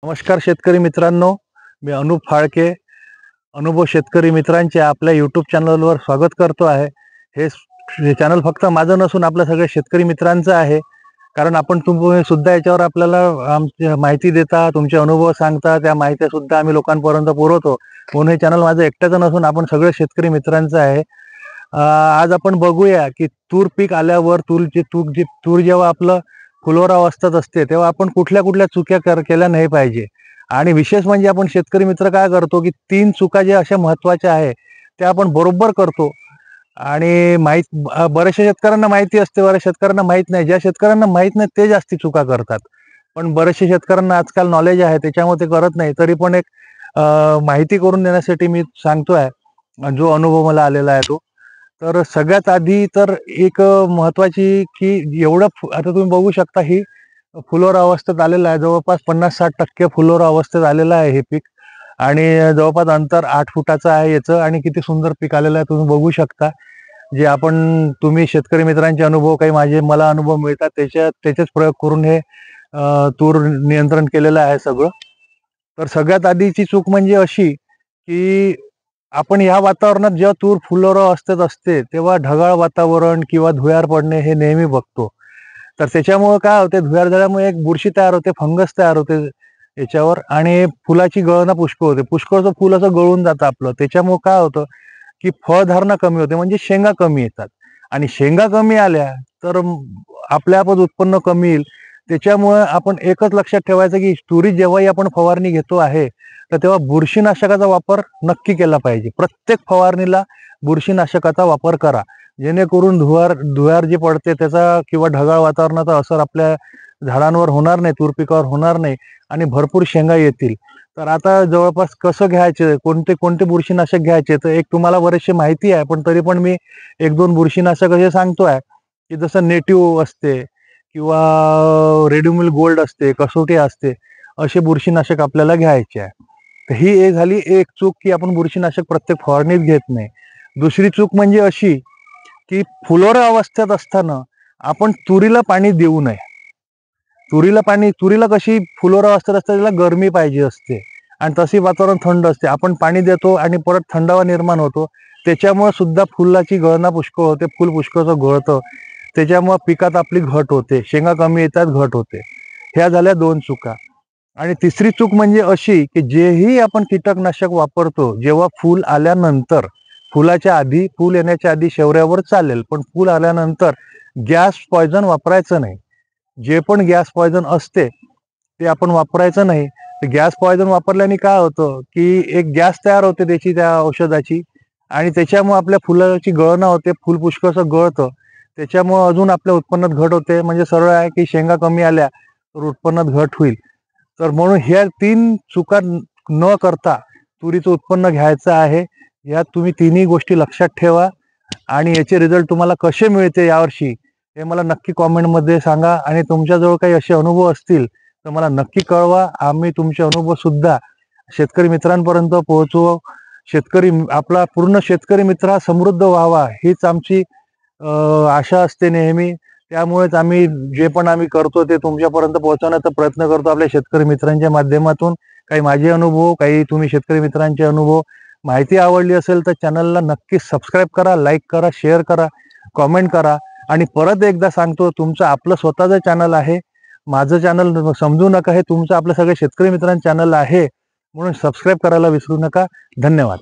नमस्कार शेतकरी मित्रांनो, मी अनुप फाळके. अनुभव शेतकरी मित्रांचे आपल्या यूट्यूब चॅनलवर स्वागत करतो आहे. हे चॅनल फक्त माझं नसून आपल्या सगळ्या शेतकरी मित्रांचं आहे. कारण आपण तुम्ही सुद्धा याच्यावर आपल्याला आमची माहिती देता, तुमचे अनुभव सांगता, त्या माहिती सुद्धा आम्ही लोकांपर्यंत पुरवतो. म्हणून हे चॅनल माझं एकट्याचं नसून आपण सगळे शेतकरी मित्रांचं आहे. आज आपण बघूया की तूर पीक आल्यावर तूर जेव्हा आपलं फुलोरा अवस्थेत असते तेव्हा आपण कुठल्या कुठल्या चुक्या केल्या नाही पाहिजे. आणि विशेष म्हणजे आपण शेतकरी मित्र काय करतो की 3 चुका ज्या अशा महत्त्वाच्या आहे त्या आपण बरोबर करतो. आणि बऱ्याचशा शेतकऱ्यांना माहिती असते, बऱ्याच शेतकऱ्यांना माहित नाही. ज्या शेतकऱ्यांना माहित नाही ते जास्ती चुका करतात. पण बऱ्याचशा शेतकऱ्यांना आजकाल नॉलेज आहे त्याच्यामुळे ते करत नाही. तरी पण एक माहिती करून देण्यासाठी मी सांगतोय, जो अनुभव मला आलेला आहे तो. तर सगळ्यात आधी तर एक महत्वाची की आता तुम्ही बघू शकता ही फुलोरा अवस्थेत आलेलं आहे. जवळपास 50-60% फुलोरा अवस्थेत आलेलं आहे हे पीक. आणि जवळपास अंतर 8 फुटाचं आहे याचं. आणि किती सुंदर पीक आलेलं आहे तुम्ही बघू शकता. जे तुम्ही शेतकरी मित्रांचे अनुभव, काही मला अनुभव मिळतात त्याचेच प्रयोग करून हे तूर नियंत्रण केलेलं आहे सगळं. तर सगळ्यात आधीची चूक म्हणजे अशी की आपण या वातावरणात जेव्हा तूर फुलोरा अवस्थेत असते तेव्हा ढगाळ वातावरण किंवा धुयार पडणे हे नेहमी बघतो. तर त्याच्यामुळे काय होते, धुयार झाल्यामुळे एक बुरशी तयार होते, फंगस तयार होते याच्यावर. आणि फुलाची गळना पुष्कळ होते. पुष्कळचं फुल असं गळून जातं आपलं. त्याच्यामुळे काय होतं की फळधारणा कमी होते, म्हणजे शेंगा कमी येतात. आणि शेंगा कमी आल्या तर आपल्या आपच उत्पन्न कमी येईल. त्याच्यामुळे आपण एकच लक्षात ठेवायचं की तुरीत जेव्हाही आपण फवारणी घेतो आहे तर तेव्हा बुरशीनाशकाचा वापर नक्की केला पाहिजे. प्रत्येक फवारणीला बुरशीनाशकाचा वापर करा, जेणेकरून धुयार जी पडते त्याचा किंवा ढगाळ वातावरणाचा असर आपल्या झाडांवर होणार नाही, तूर पिकावर होणार नाही आणि भरपूर शेंगा येतील. तर आता जवळपास कसं घ्यायचे, कोणते कोणते बुरशीनाशक घ्यायचे, तर एक तुम्हाला बरेचसे माहिती आहे, पण तरी पण मी 1-2 बुरशीनाशक असे सांगतोय की जसं नेटिव्ह असते किंवा रेड्युमिल गोल्ड असते, कसोटी असते, असे बुरशीनाशक आपल्याला घ्यायचे आहे. तर ही एक झाली एक चूक की आपण बुरशीनाशक प्रत्येक फवारणीत घेत नाही. दुसरी चूक म्हणजे अशी की फुलोरा अवस्थेत असताना आपण तुरीला पाणी देऊ नये. तुरीला कशी फुलोरा अवस्थेत असते त्याला गरमी पाहिजे असते आणि तशी वातावरण थंड असते. आपण पाणी देतो आणि परत थंडावा निर्माण होतो. त्याच्यामुळे सुद्धा फुलाची गळना पुष्कळ होते, फुल पुष्कळचं गळतं. त्याच्यामुळे पिकात आपली घट होते, शेंगा कमी येतात, घट होते. ह्या झाल्या 2 चुका. आणि तिसरी चूक म्हणजे अशी की जेही आपण कीटकनाशक वापरतो जेव्हा फूल आल्यानंतर, फुलाच्या आधी, फूल येण्याच्या आधी शेवऱ्यावर चालेल, पण फूल आल्यानंतर गॅस पॉयझन वापरायचं नाही. जे पण गॅस पॉयझन असते ते आपण वापरायचं नाही. गॅस पॉयझन वापरल्याने काय होतं की एक गॅस तयार होते त्या औषधाची आणि त्याच्यामुळे आपल्या फुलाची गळना होते, फुल पुष्कळसं गळतं. त्याच्यामुळे अजून आपल्या उत्पन्नात घट होते. म्हणजे सरळ आहे की शेंगा कमी आल्या तर उत्पन्नात घट होईल. तर म्हणून ह्या 3 चुका न करता तुरीचं उत्पन्न घ्यायचं आहे. या तुम्ही तिन्ही गोष्टी लक्षात ठेवा आणि याचे रिझल्ट तुम्हाला कसे मिळते यावर्षी हे मला नक्की कॉमेंटमध्ये सांगा. आणि तुमच्याजवळ काही असे अनुभव असतील तर मला नक्की कळवा. आम्ही तुमचे अनुभव सुद्धा शेतकरी मित्रांपर्यंत पोहोचवू. आपला पूर्ण शेतकरी मित्र हा समृद्ध व्हावा हीच आमची आशा असते नेहमी. त्यामुळेच जे पण आम्ही करतो ते तुमच्यापर्यंत पोहोचवण्याचा प्रयत्न करतो आपल्या शेतकरी मित्रांच्या माध्यमातून. काही माझे अनुभव, काही तुम्ही शेतकरी मित्रांचे अनुभव. माहिती आवडली असेल तर चॅनलला नक्की सबस्क्राईब करा, लाईक करा, शेअर करा, कॉमेंट करा. आणि परत एकदा सांगतो, तुमचं आपलं स्वतःचं चॅनल आहे. माझं चॅनल समजू नका, हे तुमचं आपल्या सगळ्या शेतकरी मित्रांचं चॅनल आहे. म्हणून सबस्क्राईब करायला विसरू नका. धन्यवाद.